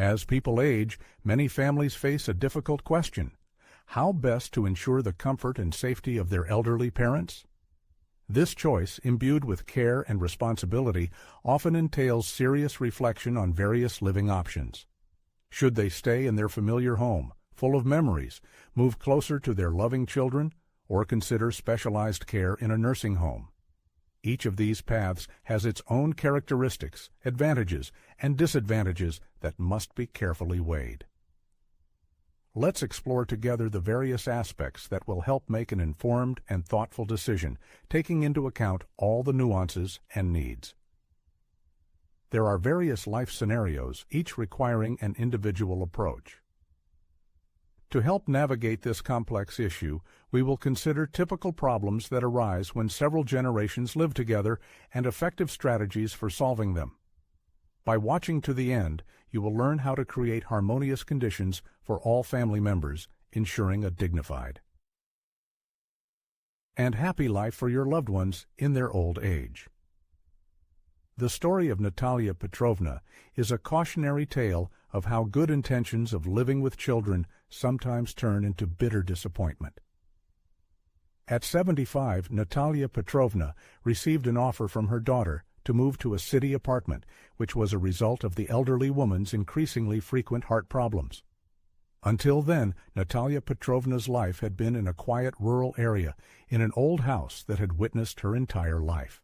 As people age, many families face a difficult question: how best to ensure the comfort and safety of their elderly parents? This choice, imbued with care and responsibility, often entails serious reflection on various living options. Should they stay in their familiar home, full of memories, move closer to their loving children, or consider specialized care in a nursing home? Each of these paths has its own characteristics, advantages, and disadvantages that must be carefully weighed. Let's explore together the various aspects that will help make an informed and thoughtful decision, taking into account all the nuances and needs. There are various life scenarios, each requiring an individual approach. To help navigate this complex issue, we will consider typical problems that arise when several generations live together and effective strategies for solving them. By watching to the end, you will learn how to create harmonious conditions for all family members, ensuring a dignified and happy life for your loved ones in their old age. The story of Natalia Petrovna is a cautionary tale of how good intentions of living with children sometimes turn into bitter disappointment. At 75, Natalia Petrovna received an offer from her daughter to move to a city apartment, which was a result of the elderly woman's increasingly frequent heart problems. Until then, Natalia Petrovna's life had been in a quiet rural area, in an old house that had witnessed her entire life.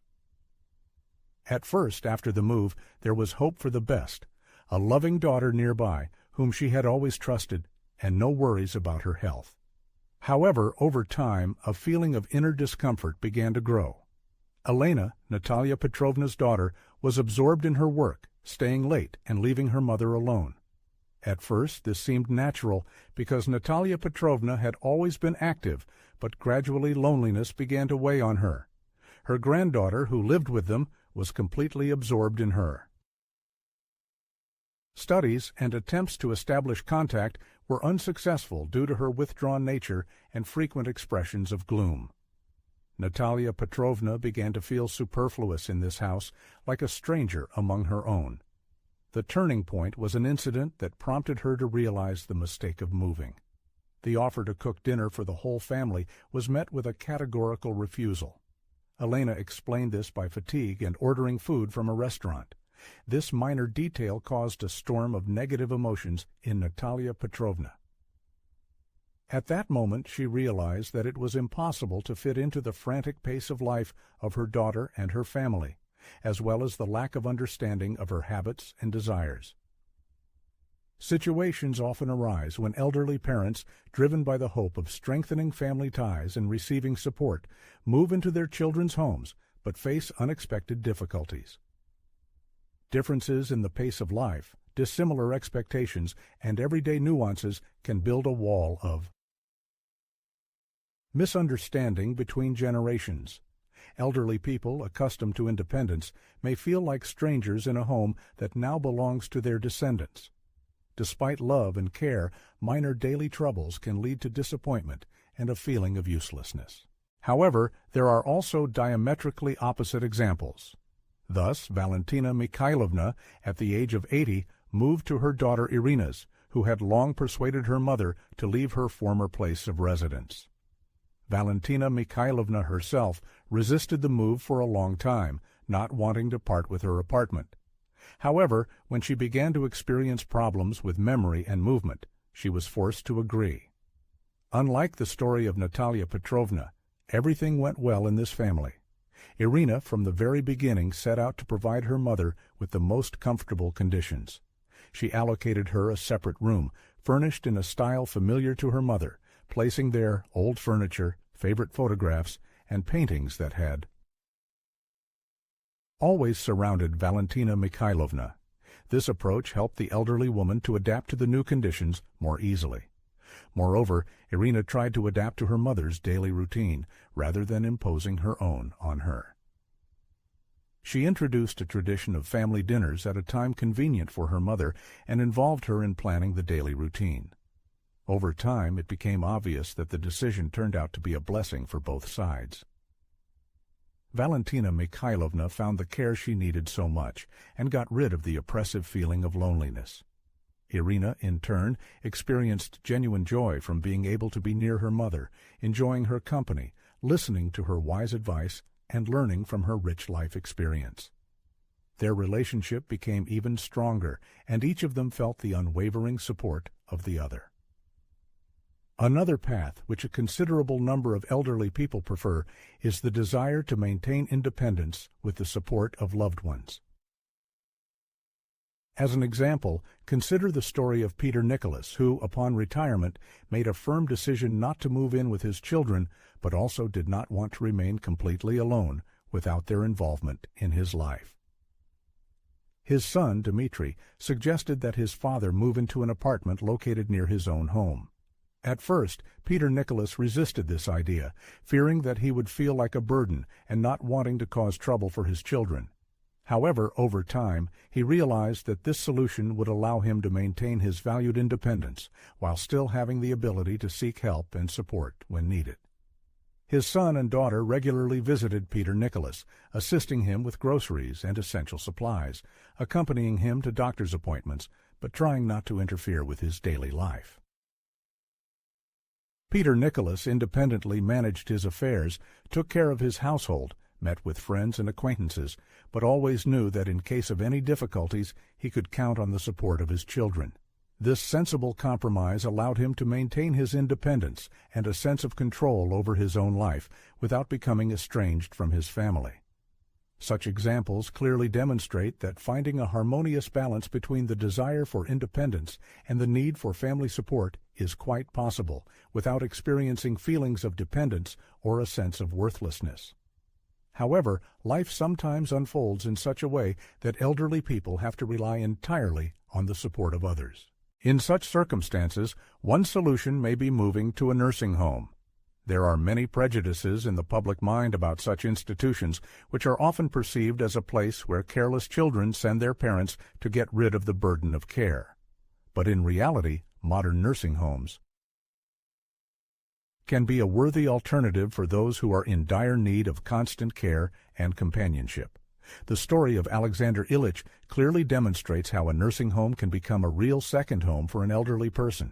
At first, after the move, there was hope for the best: a loving daughter nearby, whom she had always trusted, and no worries about her health. However, over time, a feeling of inner discomfort began to grow. Elena, Natalia Petrovna's daughter, was absorbed in her work, staying late and leaving her mother alone. At first, this seemed natural because Natalia Petrovna had always been active, but gradually loneliness began to weigh on her. Her granddaughter, who lived with them, was completely absorbed in her. Studies and attempts to establish contact were unsuccessful due to her withdrawn nature and frequent expressions of gloom. Natalia Petrovna began to feel superfluous in this house, like a stranger among her own. The turning point was an incident that prompted her to realize the mistake of moving. The offer to cook dinner for the whole family was met with a categorical refusal. Elena explained this by fatigue and ordering food from a restaurant. This minor detail caused a storm of negative emotions in Natalia Petrovna. At that moment, she realized that it was impossible to fit into the frantic pace of life of her daughter and her family, as well as the lack of understanding of her habits and desires. Situations often arise when elderly parents, driven by the hope of strengthening family ties and receiving support, move into their children's homes but face unexpected difficulties. Differences in the pace of life, dissimilar expectations, and everyday nuances can build a wall of misunderstanding between generations. Elderly people, accustomed to independence, may feel like strangers in a home that now belongs to their descendants. Despite love and care, minor daily troubles can lead to disappointment and a feeling of uselessness. However, there are also diametrically opposite examples. Thus, Valentina Mikhailovna, at the age of 80, moved to her daughter Irina's, who had long persuaded her mother to leave her former place of residence. Valentina Mikhailovna herself resisted the move for a long time, not wanting to part with her apartment. However, when she began to experience problems with memory and movement, she was forced to agree. Unlike the story of Natalia Petrovna, everything went well in this family. Irina, from the very beginning, set out to provide her mother with the most comfortable conditions. She allocated her a separate room, furnished in a style familiar to her mother, placing there old furniture, favorite photographs, and paintings that had always surrounded Valentina Mikhailovna. This approach helped the elderly woman to adapt to the new conditions more easily. Moreover, Irina tried to adapt to her mother's daily routine, rather than imposing her own on her. She introduced a tradition of family dinners at a time convenient for her mother and involved her in planning the daily routine. Over time, it became obvious that the decision turned out to be a blessing for both sides. Valentina Mikhailovna found the care she needed so much and got rid of the oppressive feeling of loneliness. Irina, in turn, experienced genuine joy from being able to be near her mother, enjoying her company, listening to her wise advice, and learning from her rich life experience. Their relationship became even stronger, and each of them felt the unwavering support of the other. Another path which a considerable number of elderly people prefer is the desire to maintain independence with the support of loved ones. As an example, consider the story of Peter Nicholas, who, upon retirement, made a firm decision not to move in with his children, but also did not want to remain completely alone without their involvement in his life. His son, Dmitri, suggested that his father move into an apartment located near his own home. At first, Peter Nicholas resisted this idea, fearing that he would feel like a burden and not wanting to cause trouble for his children. However, over time, he realized that this solution would allow him to maintain his valued independence while still having the ability to seek help and support when needed. His son and daughter regularly visited Peter Nicholas, assisting him with groceries and essential supplies, accompanying him to doctor's appointments, but trying not to interfere with his daily life. Peter Nicholas independently managed his affairs, took care of his household, met with friends and acquaintances, but always knew that in case of any difficulties he could count on the support of his children. This sensible compromise allowed him to maintain his independence and a sense of control over his own life without becoming estranged from his family. Such examples clearly demonstrate that finding a harmonious balance between the desire for independence and the need for family support is quite possible without experiencing feelings of dependence or a sense of worthlessness. However, life sometimes unfolds in such a way that elderly people have to rely entirely on the support of others. In such circumstances, one solution may be moving to a nursing home. There are many prejudices in the public mind about such institutions, which are often perceived as a place where careless children send their parents to get rid of the burden of care. But in reality, modern nursing homes can be a worthy alternative for those who are in dire need of constant care and companionship. The story of Alexander Ilyich clearly demonstrates how a nursing home can become a real second home for an elderly person.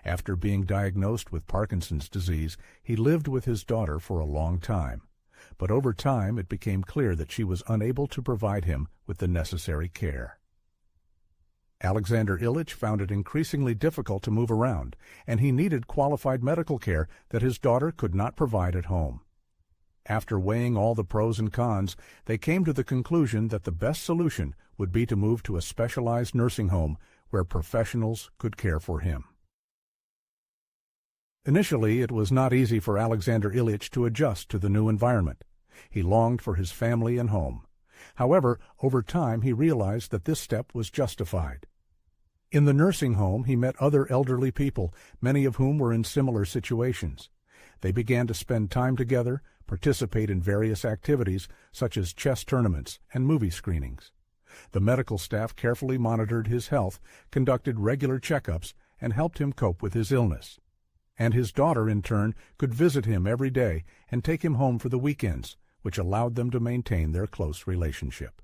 After being diagnosed with Parkinson's disease, he lived with his daughter for a long time. But over time it became clear that she was unable to provide him with the necessary care. Alexander Ilyich found it increasingly difficult to move around, and he needed qualified medical care that his daughter could not provide at home. After weighing all the pros and cons, they came to the conclusion that the best solution would be to move to a specialized nursing home where professionals could care for him. Initially, it was not easy for Alexander Ilyich to adjust to the new environment. He longed for his family and home. However, over time he realized that this step was justified. In the nursing home, he met other elderly people, many of whom were in similar situations. They began to spend time together, participate in various activities such as chess tournaments and movie screenings. The medical staff carefully monitored his health, conducted regular checkups, and helped him cope with his illness. And his daughter, in turn, could visit him every day and take him home for the weekends, which allowed them to maintain their close relationship.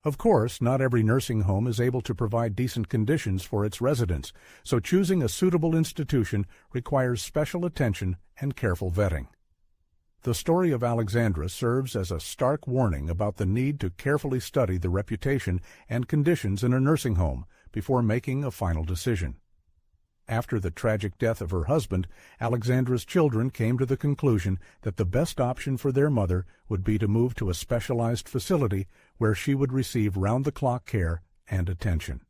Of course, not every nursing home is able to provide decent conditions for its residents, so choosing a suitable institution requires special attention and careful vetting. The story of Alexandra serves as a stark warning about the need to carefully study the reputation and conditions in a nursing home before making a final decision. After the tragic death of her husband, Alexandra's children came to the conclusion that the best option for their mother would be to move to a specialized facility where she would receive round-the-clock care and attention.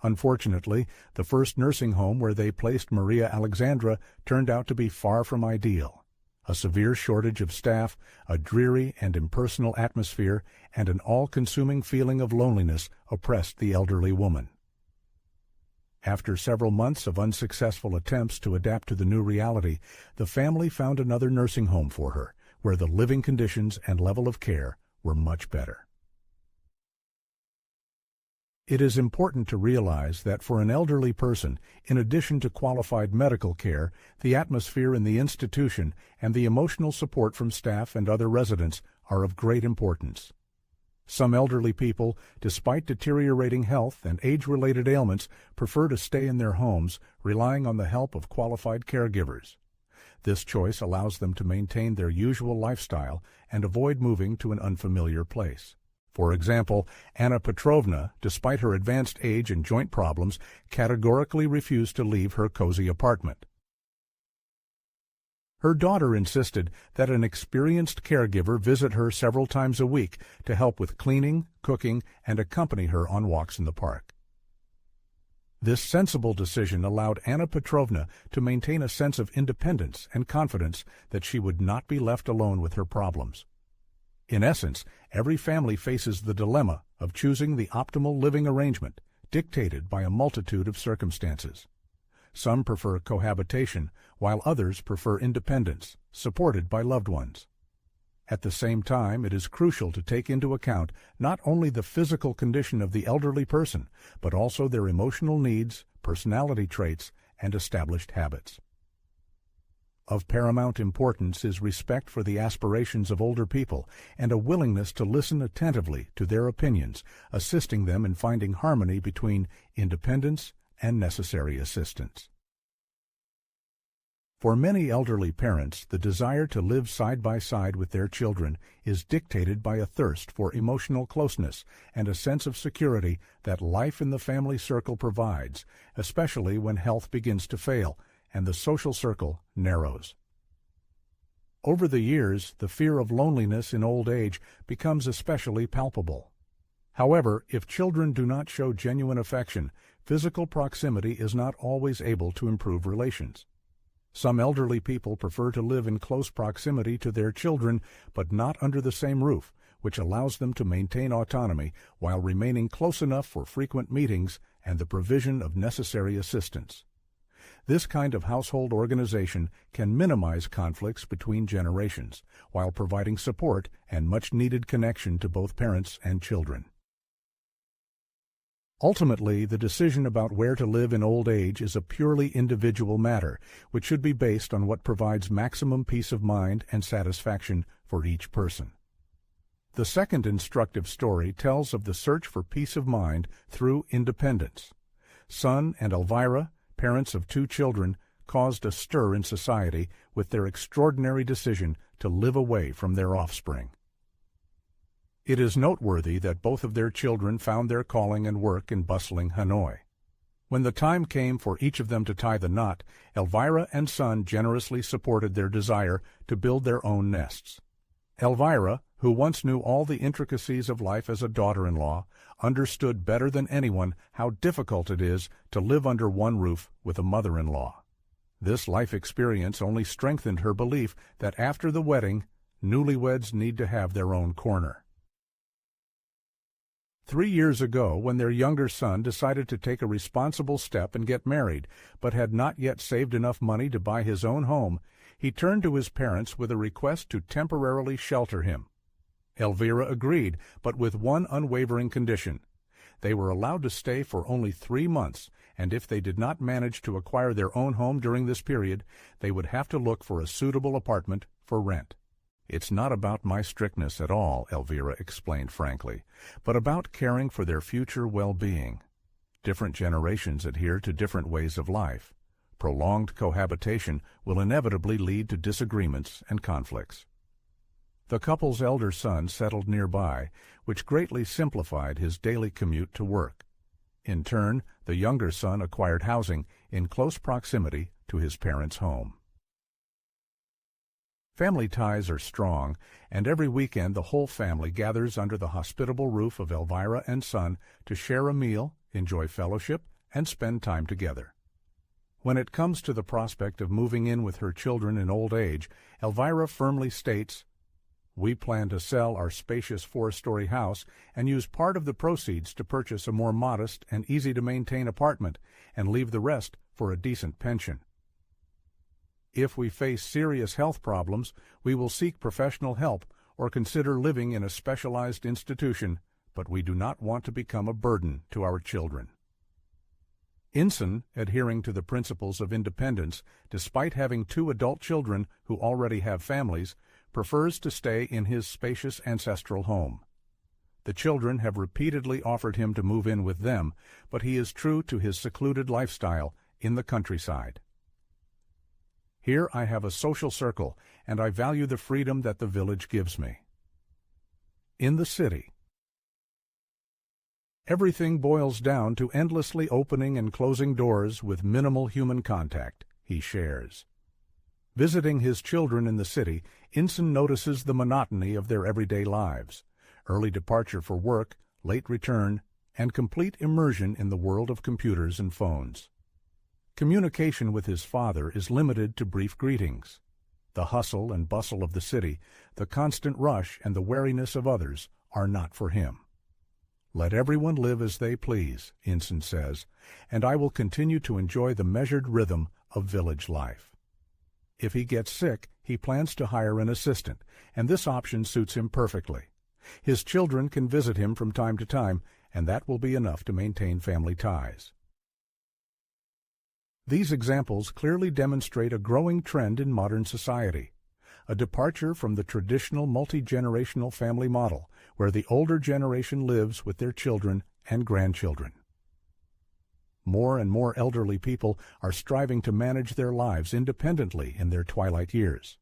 Unfortunately, the first nursing home where they placed Maria Alexandra turned out to be far from ideal. A severe shortage of staff, a dreary and impersonal atmosphere, and an all-consuming feeling of loneliness oppressed the elderly woman. After several months of unsuccessful attempts to adapt to the new reality, the family found another nursing home for her, where the living conditions and level of care were much better. It is important to realize that for an elderly person, in addition to qualified medical care, the atmosphere in the institution and the emotional support from staff and other residents are of great importance. Some elderly people, despite deteriorating health and age-related ailments, prefer to stay in their homes, relying on the help of qualified caregivers. This choice allows them to maintain their usual lifestyle and avoid moving to an unfamiliar place. For example, Anna Petrovna, despite her advanced age and joint problems, categorically refused to leave her cozy apartment. Her daughter insisted that an experienced caregiver visit her several times a week to help with cleaning, cooking, and accompany her on walks in the park. This sensible decision allowed Anna Petrovna to maintain a sense of independence and confidence that she would not be left alone with her problems. In essence, every family faces the dilemma of choosing the optimal living arrangement, dictated by a multitude of circumstances. Some prefer cohabitation, while others prefer independence, supported by loved ones. At the same time, it is crucial to take into account not only the physical condition of the elderly person, but also their emotional needs, personality traits, and established habits. Of paramount importance is respect for the aspirations of older people and a willingness to listen attentively to their opinions, assisting them in finding harmony between independence and necessary assistance. For many elderly parents, the desire to live side by side with their children is dictated by a thirst for emotional closeness and a sense of security that life in the family circle provides, especially when health begins to fail and the social circle narrows. Over the years, the fear of loneliness in old age becomes especially palpable. However, if children do not show genuine affection, physical proximity is not always able to improve relations. Some elderly people prefer to live in close proximity to their children, but not under the same roof, which allows them to maintain autonomy while remaining close enough for frequent meetings and the provision of necessary assistance. This kind of household organization can minimize conflicts between generations, while providing support and much-needed connection to both parents and children. Ultimately, the decision about where to live in old age is a purely individual matter, which should be based on what provides maximum peace of mind and satisfaction for each person. The second instructive story tells of the search for peace of mind through independence. Son and Elvira, parents of 2 children, caused a stir in society with their extraordinary decision to live away from their offspring. It is noteworthy that both of their children found their calling and work in bustling Hanoi. When the time came for each of them to tie the knot, Elvira and Son generously supported their desire to build their own nests. Elvira, who once knew all the intricacies of life as a daughter-in-law, understood better than anyone how difficult it is to live under one roof with a mother-in-law. This life experience only strengthened her belief that after the wedding, newlyweds need to have their own corner. 3 years ago, when their younger son decided to take a responsible step and get married, but had not yet saved enough money to buy his own home, he turned to his parents with a request to temporarily shelter him. Elvira agreed, but with one unwavering condition. They were allowed to stay for only 3 months, and if they did not manage to acquire their own home during this period, they would have to look for a suitable apartment for rent. "It's not about my strictness at all," Elvira explained frankly, "but about caring for their future well-being. Different generations adhere to different ways of life. Prolonged cohabitation will inevitably lead to disagreements and conflicts." The couple's elder son settled nearby, which greatly simplified his daily commute to work. In turn, the younger son acquired housing in close proximity to his parents' home. Family ties are strong, and every weekend the whole family gathers under the hospitable roof of Elvira and Son to share a meal, enjoy fellowship, and spend time together. When it comes to the prospect of moving in with her children in old age, Elvira firmly states, "We plan to sell our spacious 4-story house and use part of the proceeds to purchase a more modest and easy-to-maintain apartment and leave the rest for a decent pension. If we face serious health problems, we will seek professional help or consider living in a specialized institution, but we do not want to become a burden to our children." Inson, adhering to the principles of independence, despite having 2 adult children who already have families, prefers to stay in his spacious ancestral home. The children have repeatedly offered him to move in with them, but he is true to his secluded lifestyle in the countryside. Here I have a social circle, and I value the freedom that the village gives me. In the city, everything boils down to endlessly opening and closing doors with minimal human contact, he shares. Visiting his children in the city, Inson notices the monotony of their everyday lives, early departure for work, late return, and complete immersion in the world of computers and phones. Communication with his father is limited to brief greetings. The hustle and bustle of the city, the constant rush and the wariness of others are not for him. Let everyone live as they please, Inson says, and I will continue to enjoy the measured rhythm of village life. If he gets sick, he plans to hire an assistant, and this option suits him perfectly. His children can visit him from time to time, and that will be enough to maintain family ties. These examples clearly demonstrate a growing trend in modern society, a departure from the traditional multi-generational family model, where the older generation lives with their children and grandchildren. More and more elderly people are striving to manage their lives independently in their twilight years.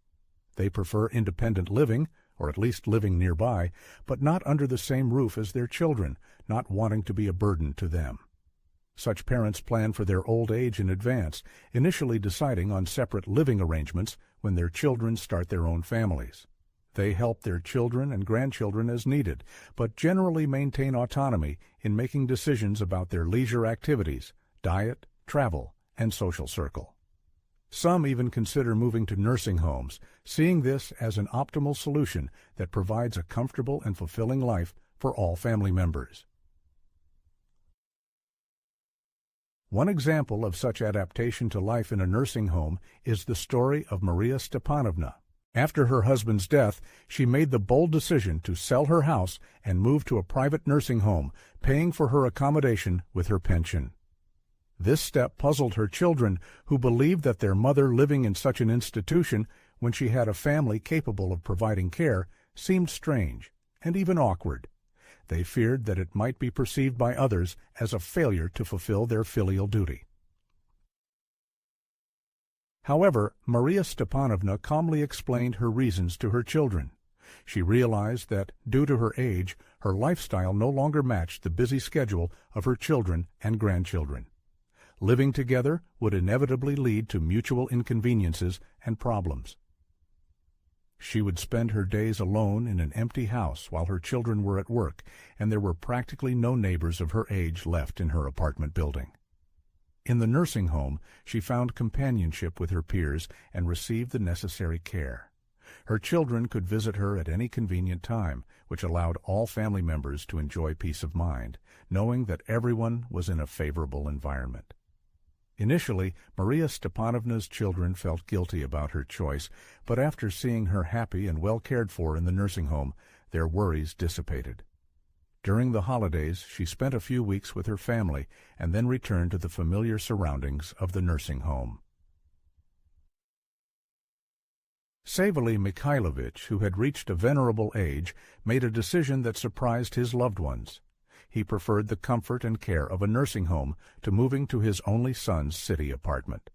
They prefer independent living, or at least living nearby, but not under the same roof as their children, not wanting to be a burden to them. Such parents plan for their old age in advance, initially deciding on separate living arrangements when their children start their own families. They help their children and grandchildren as needed, but generally maintain autonomy in making decisions about their leisure activities, diet, travel, and social circle. Some even consider moving to nursing homes, seeing this as an optimal solution that provides a comfortable and fulfilling life for all family members. One example of such adaptation to life in a nursing home is the story of Maria Stepanovna. After her husband's death, she made the bold decision to sell her house and move to a private nursing home, paying for her accommodation with her pension. This step puzzled her children, who believed that their mother living in such an institution, when she had a family capable of providing care, seemed strange and even awkward. They feared that it might be perceived by others as a failure to fulfill their filial duty. However, Maria Stepanovna calmly explained her reasons to her children. She realized that, due to her age, her lifestyle no longer matched the busy schedule of her children and grandchildren. Living together would inevitably lead to mutual inconveniences and problems. She would spend her days alone in an empty house while her children were at work, and there were practically no neighbors of her age left in her apartment building. In the nursing home, she found companionship with her peers and received the necessary care. Her children could visit her at any convenient time, which allowed all family members to enjoy peace of mind, knowing that everyone was in a favorable environment. Initially, Maria Stepanovna's children felt guilty about her choice, but after seeing her happy and well cared for in the nursing home, their worries dissipated. During the holidays, she spent a few weeks with her family and then returned to the familiar surroundings of the nursing home. Savely Mikhailovich, who had reached a venerable age, made a decision that surprised his loved ones. He preferred the comfort and care of a nursing home to moving to his only son's city apartment.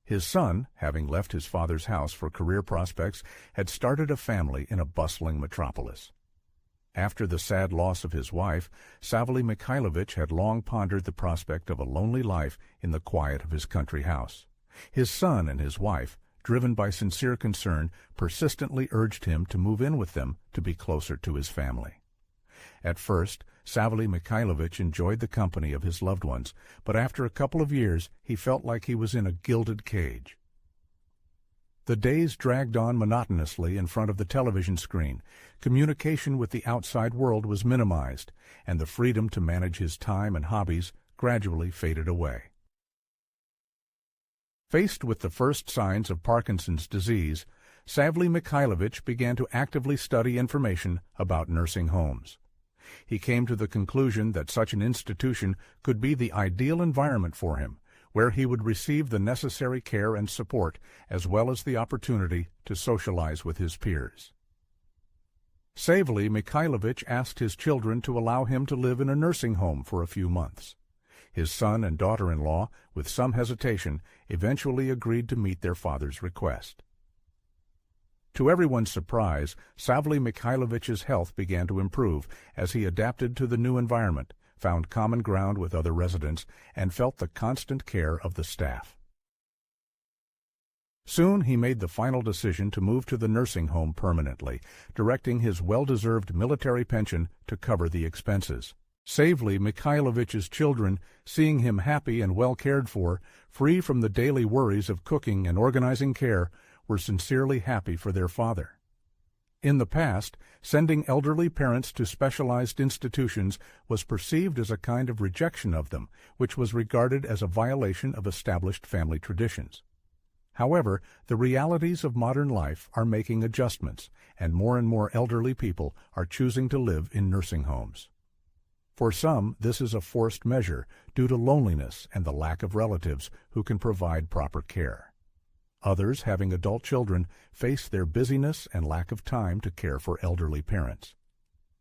His son, having left his father's house for career prospects, had started a family in a bustling metropolis. After the sad loss of his wife, Savely Mikhailovich had long pondered the prospect of a lonely life in the quiet of his country house. His son and his wife, driven by sincere concern, persistently urged him to move in with them to be closer to his family. At first, Savely Mikhailovich enjoyed the company of his loved ones, but after a couple of years he felt like he was in a gilded cage. The days dragged on monotonously in front of the television screen. Communication with the outside world was minimized, and the freedom to manage his time and hobbies gradually faded away. Faced with the first signs of Parkinson's disease, Savely Mikhailovich began to actively study information about nursing homes. He came to the conclusion that such an institution could be the ideal environment for him, where he would receive the necessary care and support, as well as the opportunity to socialize with his peers. Savely Mikhailovich asked his children to allow him to live in a nursing home for a few months. His son and daughter-in-law, with some hesitation, eventually agreed to meet their father's request. To everyone's surprise, Savly Mikhailovich's health began to improve as he adapted to the new environment, found common ground with other residents, and felt the constant care of the staff. Soon he made the final decision to move to the nursing home permanently, directing his well-deserved military pension to cover the expenses. Savly Mikhailovich's children, seeing him happy and well cared for, free from the daily worries of cooking and organizing care, were sincerely happy for their father. In the past, sending elderly parents to specialized institutions was perceived as a kind of rejection of them, which was regarded as a violation of established family traditions. However, the realities of modern life are making adjustments, and more elderly people are choosing to live in nursing homes. For some, this is a forced measure due to loneliness and the lack of relatives who can provide proper care. Others, having adult children, face their busyness and lack of time to care for elderly parents.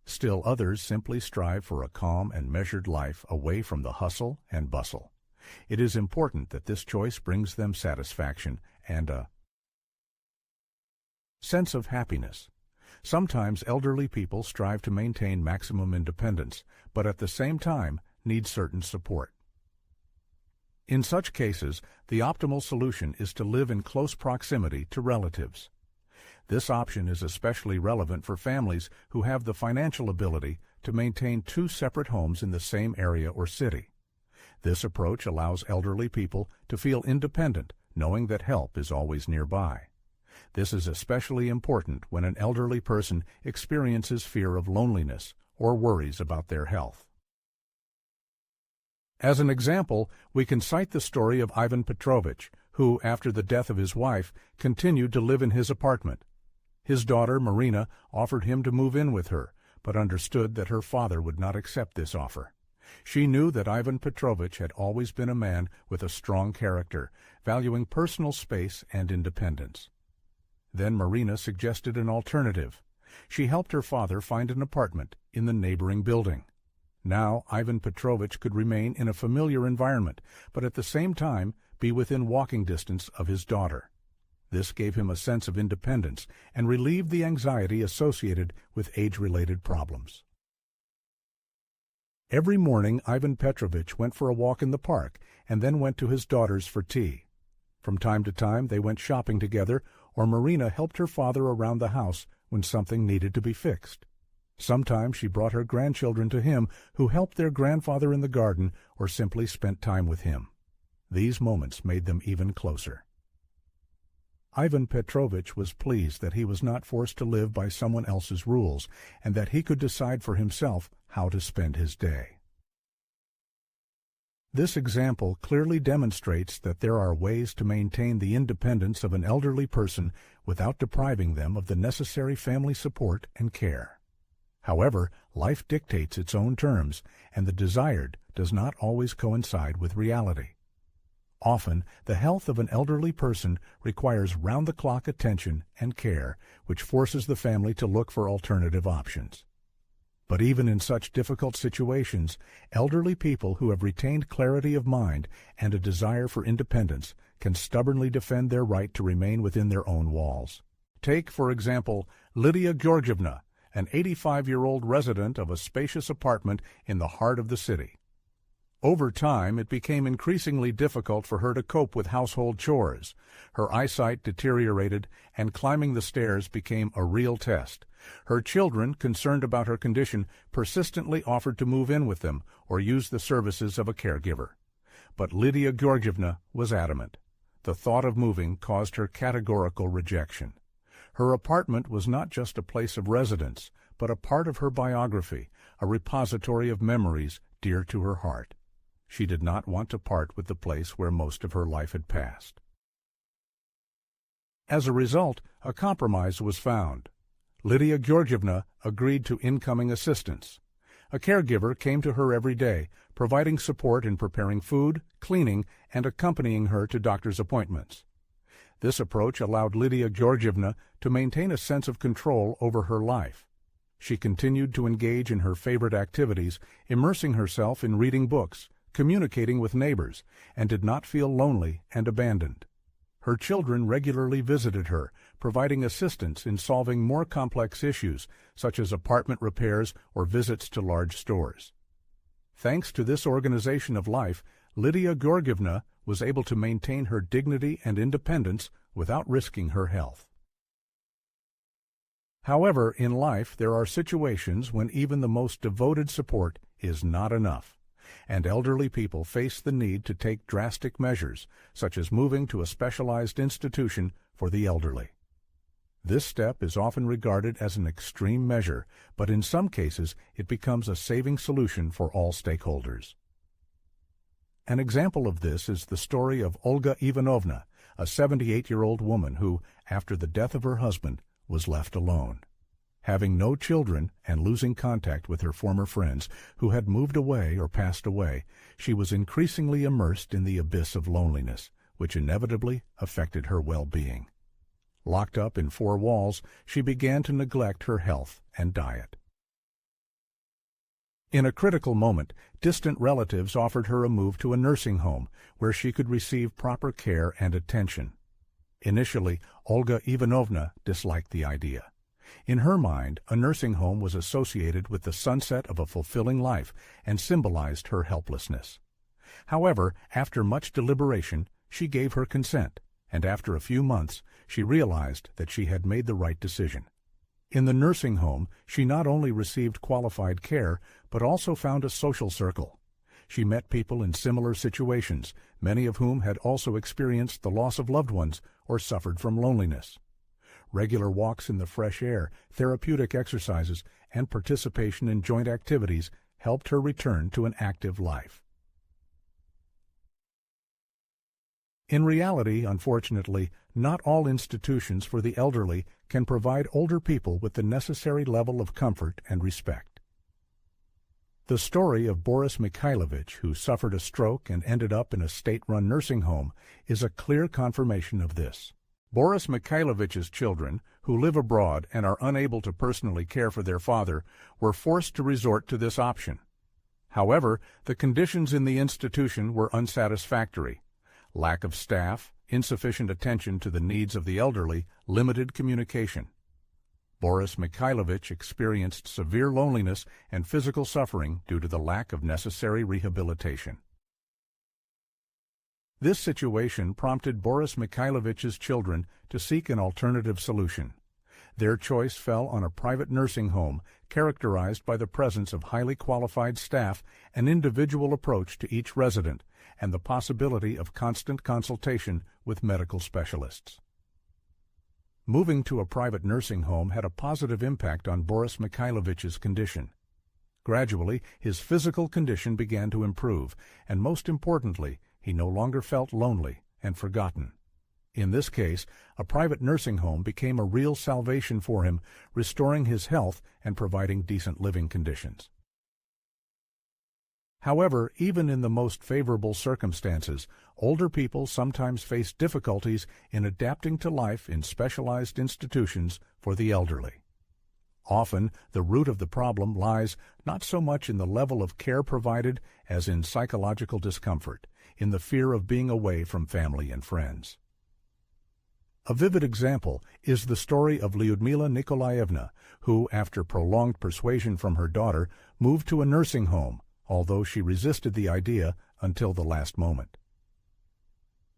Still others simply strive for a calm and measured life away from the hustle and bustle. It is important that this choice brings them satisfaction and a sense of happiness. Sometimes elderly people strive to maintain maximum independence, but at the same time need certain support. In such cases, the optimal solution is to live in close proximity to relatives. This option is especially relevant for families who have the financial ability to maintain two separate homes in the same area or city. This approach allows elderly people to feel independent, knowing that help is always nearby. This is especially important when an elderly person experiences fear of loneliness or worries about their health. As an example, we can cite the story of Ivan Petrovich, who, after the death of his wife, continued to live in his apartment. His daughter, Marina, offered him to move in with her, but understood that her father would not accept this offer. She knew that Ivan Petrovich had always been a man with a strong character, valuing personal space and independence. Then Marina suggested an alternative. She helped her father find an apartment in the neighboring building. Now Ivan Petrovich could remain in a familiar environment, but at the same time be within walking distance of his daughter. This gave him a sense of independence and relieved the anxiety associated with age-related problems. Every morning Ivan Petrovich went for a walk in the park and then went to his daughter's for tea. From time to time they went shopping together, or Marina helped her father around the house when something needed to be fixed. Sometimes she brought her grandchildren to him, who helped their grandfather in the garden or simply spent time with him. These moments made them even closer. Ivan Petrovich was pleased that he was not forced to live by someone else's rules, and that he could decide for himself how to spend his day. This example clearly demonstrates that there are ways to maintain the independence of an elderly person without depriving them of the necessary family support and care. However, life dictates its own terms, and the desired does not always coincide with reality. Often, the health of an elderly person requires round-the-clock attention and care, which forces the family to look for alternative options. But even in such difficult situations, elderly people who have retained clarity of mind and a desire for independence can stubbornly defend their right to remain within their own walls. Take, for example, Lydia Georgievna, an 85-year-old resident of a spacious apartment in the heart of the city. Over time, it became increasingly difficult for her to cope with household chores. Her eyesight deteriorated, and climbing the stairs became a real test. Her children, concerned about her condition, persistently offered to move in with them or use the services of a caregiver. But Lydia Georgievna was adamant. The thought of moving caused her categorical rejection. Her apartment was not just a place of residence, but a part of her biography, a repository of memories dear to her heart. She did not want to part with the place where most of her life had passed. As a result, a compromise was found. Lydia Georgievna agreed to incoming assistance. A caregiver came to her every day, providing support in preparing food, cleaning, and accompanying her to doctor's appointments. This approach allowed Lydia Georgievna to maintain a sense of control over her life. She continued to engage in her favorite activities, immersing herself in reading books, communicating with neighbors, and did not feel lonely and abandoned. Her children regularly visited her, providing assistance in solving more complex issues, such as apartment repairs or visits to large stores. Thanks to this organization of life, Lydia Georgievna was able to maintain her dignity and independence without risking her health. However, in life there are situations when even the most devoted support is not enough, and elderly people face the need to take drastic measures, such as moving to a specialized institution for the elderly. This step is often regarded as an extreme measure, but in some cases it becomes a saving solution for all stakeholders. An example of this is the story of Olga Ivanovna, a 78-year-old woman who, after the death of her husband, was left alone. Having no children and losing contact with her former friends who had moved away or passed away, she was increasingly immersed in the abyss of loneliness, which inevitably affected her well-being. Locked up in four walls, she began to neglect her health and diet. In a critical moment, distant relatives offered her a move to a nursing home where she could receive proper care and attention. Initially, Olga Ivanovna disliked the idea. In her mind, a nursing home was associated with the sunset of a fulfilling life and symbolized her helplessness. However, after much deliberation, she gave her consent, and after a few months, she realized that she had made the right decision. In the nursing home, she not only received qualified care, but also found a social circle. She met people in similar situations, many of whom had also experienced the loss of loved ones or suffered from loneliness. Regular walks in the fresh air, therapeutic exercises, and participation in joint activities helped her return to an active life. In reality, unfortunately, not all institutions for the elderly can provide older people with the necessary level of comfort and respect. The story of Boris Mikhailovich, who suffered a stroke and ended up in a state-run nursing home, is a clear confirmation of this. Boris Mikhailovich's children, who live abroad and are unable to personally care for their father, were forced to resort to this option. However, the conditions in the institution were unsatisfactory. Lack of staff, insufficient attention to the needs of the elderly, limited communication. Boris Mikhailovich experienced severe loneliness and physical suffering due to the lack of necessary rehabilitation. This situation prompted Boris Mikhailovich's children to seek an alternative solution. Their choice fell on a private nursing home characterized by the presence of highly qualified staff, an individual approach to each resident, and the possibility of constant consultation with medical specialists. Moving to a private nursing home had a positive impact on Boris Mikhailovich's condition. Gradually, his physical condition began to improve, and most importantly, he no longer felt lonely and forgotten. In this case, a private nursing home became a real salvation for him, restoring his health and providing decent living conditions. However, even in the most favorable circumstances, older people sometimes face difficulties in adapting to life in specialized institutions for the elderly. Often, the root of the problem lies not so much in the level of care provided as in psychological discomfort, in the fear of being away from family and friends. A vivid example is the story of Lyudmila Nikolaevna, who, after prolonged persuasion from her daughter, moved to a nursing home, although she resisted the idea until the last moment.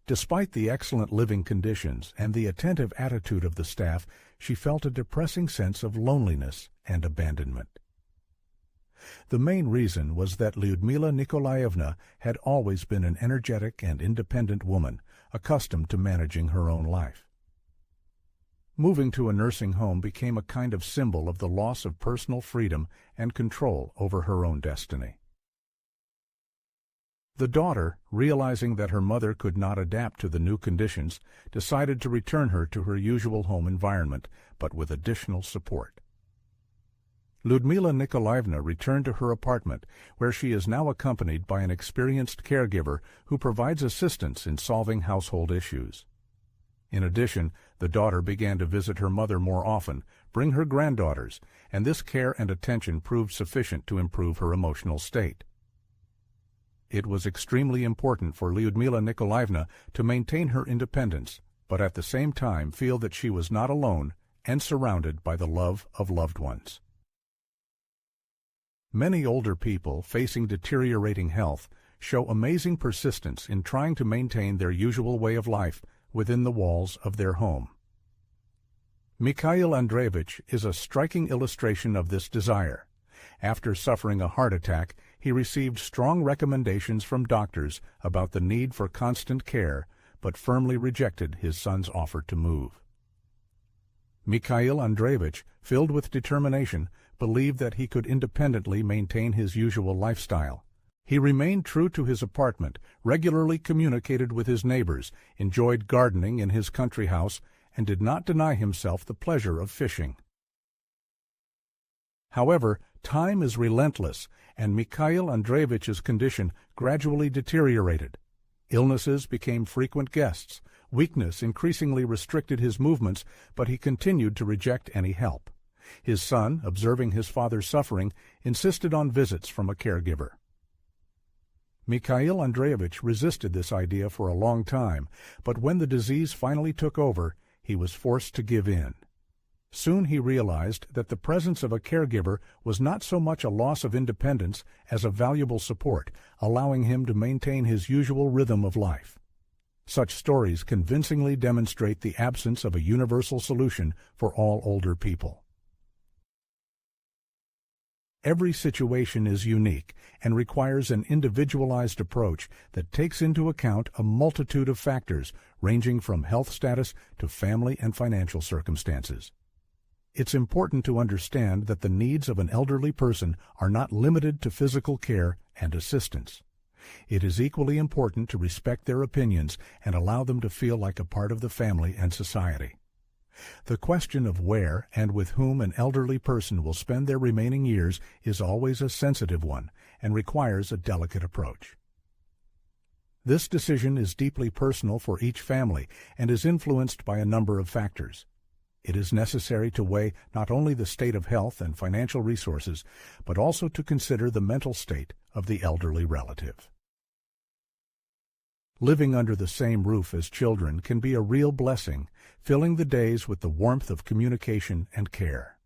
Despite the excellent living conditions and the attentive attitude of the staff, she felt a depressing sense of loneliness and abandonment. The main reason was that Lyudmila Nikolaevna had always been an energetic and independent woman, accustomed to managing her own life. Moving to a nursing home became a kind of symbol of the loss of personal freedom and control over her own destiny. The daughter, realizing that her mother could not adapt to the new conditions, decided to return her to her usual home environment, but with additional support. Lyudmila Nikolaevna returned to her apartment, where she is now accompanied by an experienced caregiver who provides assistance in solving household issues. In addition, the daughter began to visit her mother more often, bring her granddaughters, and this care and attention proved sufficient to improve her emotional state. It was extremely important for Lyudmila Nikolaevna to maintain her independence, but at the same time feel that she was not alone and surrounded by the love of loved ones. Many older people facing deteriorating health show amazing persistence in trying to maintain their usual way of life within the walls of their home. Mikhail Andreevich is a striking illustration of this desire. After suffering a heart attack, he received strong recommendations from doctors about the need for constant care, but firmly rejected his son's offer to move. Mikhail Andreevich, filled with determination, believed that he could independently maintain his usual lifestyle. He remained true to his apartment, regularly communicated with his neighbors, enjoyed gardening in his country house, and did not deny himself the pleasure of fishing. However, time is relentless, and Mikhail Andreevich's condition gradually deteriorated. Illnesses became frequent guests. Weakness increasingly restricted his movements, but he continued to reject any help. His son, observing his father's suffering, insisted on visits from a caregiver. Mikhail Andreevich resisted this idea for a long time, but when the disease finally took over, he was forced to give in. Soon he realized that the presence of a caregiver was not so much a loss of independence as a valuable support, allowing him to maintain his usual rhythm of life. Such stories convincingly demonstrate the absence of a universal solution for all older people. Every situation is unique and requires an individualized approach that takes into account a multitude of factors ranging from health status to family and financial circumstances. It's important to understand that the needs of an elderly person are not limited to physical care and assistance. It is equally important to respect their opinions and allow them to feel like a part of the family and society. The question of where and with whom an elderly person will spend their remaining years is always a sensitive one and requires a delicate approach. This decision is deeply personal for each family and is influenced by a number of factors. It is necessary to weigh not only the state of health and financial resources, but also to consider the mental state of the elderly relative. Living under the same roof as children can be a real blessing, filling the days with the warmth of communication and care.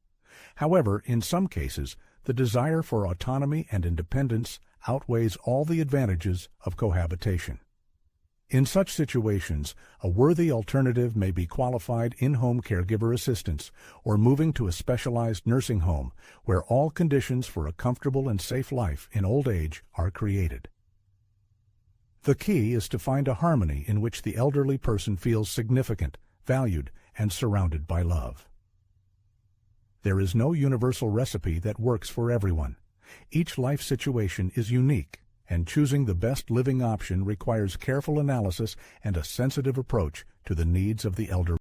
However, in some cases, the desire for autonomy and independence outweighs all the advantages of cohabitation. In such situations, a worthy alternative may be qualified in-home caregiver assistance or moving to a specialized nursing home where all conditions for a comfortable and safe life in old age are created. The key is to find a harmony in which the elderly person feels significant, valued, and surrounded by love. There is no universal recipe that works for everyone. Each life situation is unique, and choosing the best living option requires careful analysis and a sensitive approach to the needs of the elderly.